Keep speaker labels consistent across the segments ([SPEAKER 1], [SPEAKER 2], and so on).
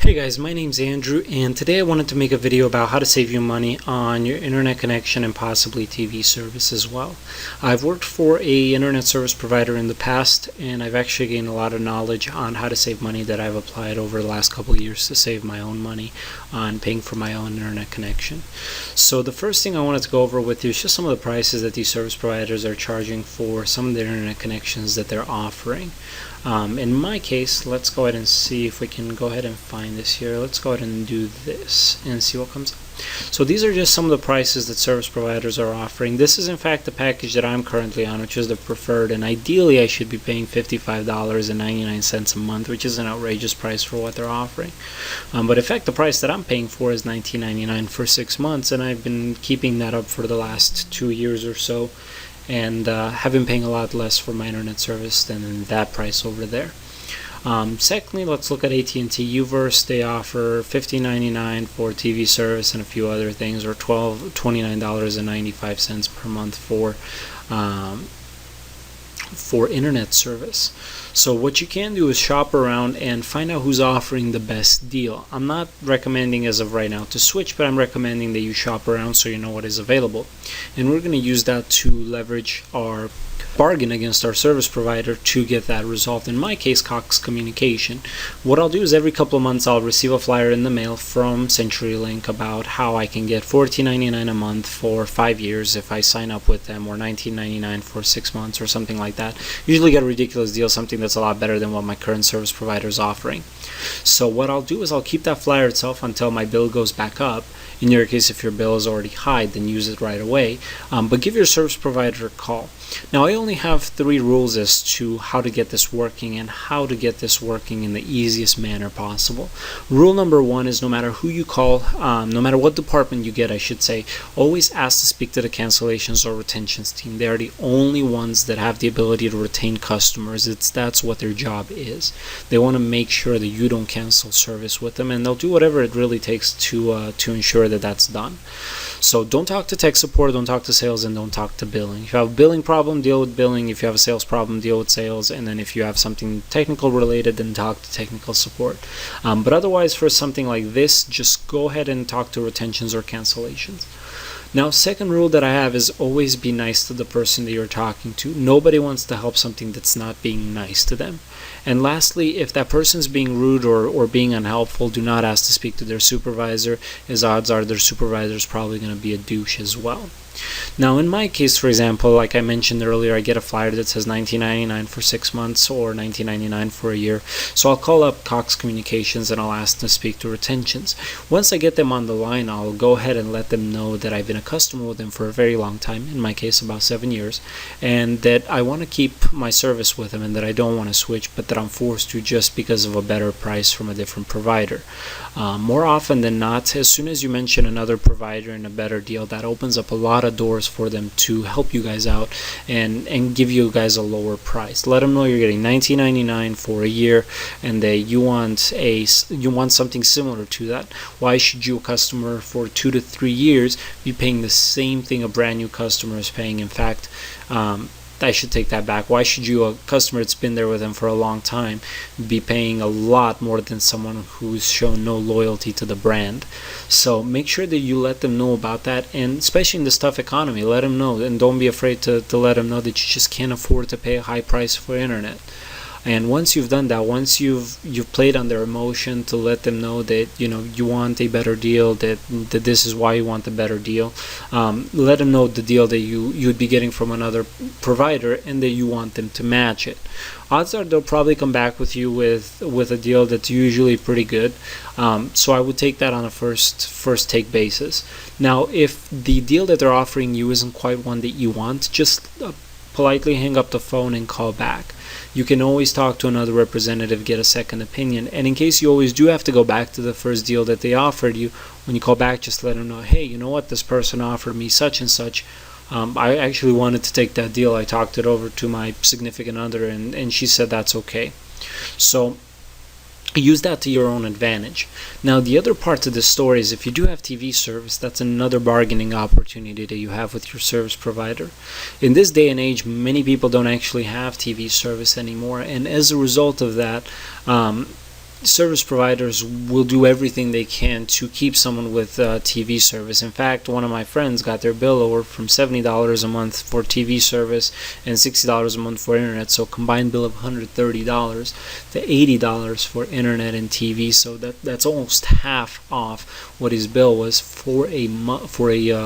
[SPEAKER 1] Hey guys, my name's Andrew, and today I wanted to make a video about how to save you money on your internet connection and possibly TV service as well. I've worked for a internet service provider in the past, and I've actually gained a lot of knowledge on how to save money that I've applied over the last couple of years to save my own money on paying for my own internet connection. So the first thing I wanted to go over with you is just some of the prices that these service providers are charging for some of the internet connections that they're offering. In my case, let's go ahead and see if we can go ahead and find this here. Let's go ahead and do this and see what comes up. So these are just some of the prices that service providers are offering. This is in fact the package that I'm currently on, which is the preferred, and ideally I should be paying $55.99 a month, which is an outrageous price for what they're offering. But in fact the price that I'm paying for is $19.99 for 6 months, and I've been keeping that up for the last 2 years or so, and have been paying a lot less for my internet service than that price over there. Secondly, let's look at AT&T Uverse. They offer $15.99 for TV service and a few other things, or $29.95 per month for internet service. So what you can do is shop around and find out who's offering the best deal. I'm not recommending as of right now to switch, but I'm recommending that you shop around so you know what is available. And we're going to use that to leverage our bargain against our service provider to get that resolved. In my case, Cox Communication. What I'll do is every couple of months I'll receive a flyer in the mail from CenturyLink about how I can get $14.99 a month for 5 years if I sign up with them, or $19.99 for 6 months, or something like that. Usually get a ridiculous deal, something that's a lot better than what my current service provider is offering. So what I'll do is I'll keep that flyer itself until my bill goes back up. In your case, if your bill is already high, then use it right away. But give your service provider a call. Now, I only have 3 rules as to how to get this working and how to get this working in the easiest manner possible. Rule number 1 is no matter who you call, no matter what department you get, I should say, always ask to speak to the cancellations or retentions team. They are the only ones that have the ability to retain customers. That's what their job is. They want to make sure that you don't cancel service with them, and they'll do whatever it really takes to ensure that that's done. So don't talk to tech support, don't talk to sales, and don't talk to billing. If you have a billing problem, deal with billing. If you have a sales problem, deal with sales. And then if you have something technical related, then talk to technical support. But otherwise, for something like this, just go ahead and talk to retentions or cancellations. Now, second rule that I have is always be nice to the person that you're talking to. Nobody wants to help something that's not being nice to them. And lastly, if that person's being rude or being unhelpful, do not ask to speak to their supervisor, as odds are their supervisor is probably going to be a douche as well. Now, in my case, for example, like I mentioned earlier, I get a flyer that says $19.99 for 6 months or $19.99 for a year. So I'll call up Cox Communications and I'll ask them to speak to retentions. Once I get them on the line, I'll go ahead and let them know that I've been a customer with them for a very long time, in my case about 7 years, and that I want to keep my service with them and that I don't want to switch, but that I'm forced to just because of a better price from a different provider. More often than not, as soon as you mention another provider and a better deal, that opens up a lot of doors for them to help you guys out and give you guys a lower price. Let them know you're getting $19.99 for a year and that you want something similar to that. Why should you, a customer for 2 to 3 years, be paying the same thing a brand new customer is paying? In fact, I should take that back. Why should you, a customer that's been there with them for a long time, be paying a lot more than someone who's shown no loyalty to the brand? So make sure that you let them know about that, and especially in this tough economy, let them know, and don't be afraid to let them know that you just can't afford to pay a high price for internet. And once you've done that, once you've played on their emotion to let them know that you want a better deal, that this is why you want the better deal, let them know the deal that you'd be getting from another provider and that you want them to match it. Odds are they'll probably come back with you with a deal that's usually pretty good. So I would take that on a first take basis. Now, if the deal that they're offering you isn't quite one that you want, just politely hang up the phone and call back. You can always talk to another representative, get a second opinion, and in case you always do have to go back to the first deal that they offered you, when you call back, just let them know, hey, you know what, this person offered me such and such. I actually wanted to take that deal. I talked it over to my significant other, and she said that's okay. So use that to your own advantage. Now, the other part to this story is if you do have TV service, that's another bargaining opportunity that you have with your service provider. In this day and age, many people don't actually have TV service anymore, and as a result of that, service providers will do everything they can to keep someone with TV service. In fact, one of my friends got their bill lowered from $70 a month for TV service and $60 a month for internet, so combined bill of $130 to $80 for internet and TV. So that's almost half off what his bill was for a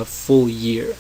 [SPEAKER 1] full year.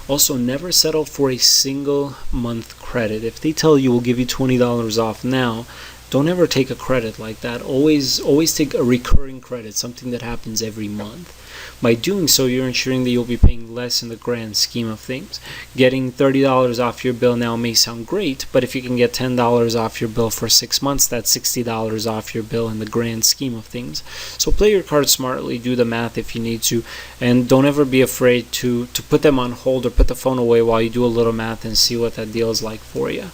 [SPEAKER 1] Also, never settle for a single month credit. If they tell you we'll give you $20 off now, don't ever take a credit like that. Always take a recurring credit, something that happens every month. By doing so, you're ensuring that you'll be paying less in the grand scheme of things. Getting $30 off your bill now may sound great, but if you can get $10 off your bill for 6 months, that's $60 off your bill in the grand scheme of things. So play your cards smartly, do the math if you need to, and don't ever be afraid to put them on hold or put the phone away while you do a little math and see what that deal is like for you.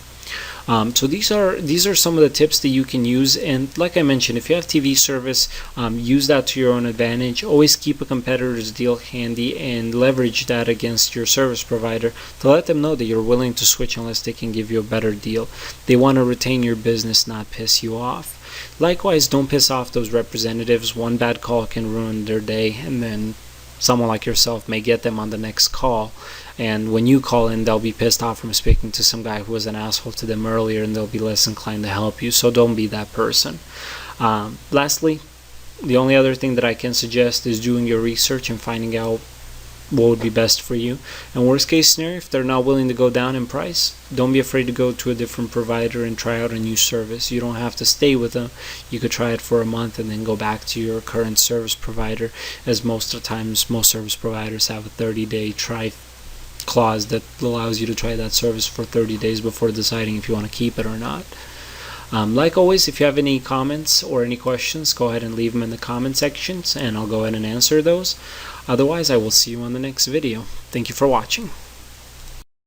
[SPEAKER 1] So these are some of the tips that you can use, and like I mentioned, if you have TV service, use that to your own advantage. Always keep a competitor's deal handy and leverage that against your service provider to let them know that you're willing to switch unless they can give you a better deal. They want to retain your business, not piss you off. Likewise, don't piss off those representatives. One bad call can ruin their day, and then someone like yourself may get them on the next call, and when you call in, they'll be pissed off from speaking to some guy who was an asshole to them earlier, and they'll be less inclined to help you. So don't be that person. Lastly, the only other thing that I can suggest is doing your research and finding out what would be best for you. And worst case scenario, if they're not willing to go down in price, don't be afraid to go to a different provider and try out a new service. You don't have to stay with them. You could try it for a month and then go back to your current service provider, as most of the times most service providers have a 30-day try clause that allows you to try that service for 30 days before deciding if you want to keep it or not. Like always, if you have any comments or any questions, go ahead and leave them in the comment sections and I'll go ahead and answer those. Otherwise, I will see you on the next video. Thank you for watching.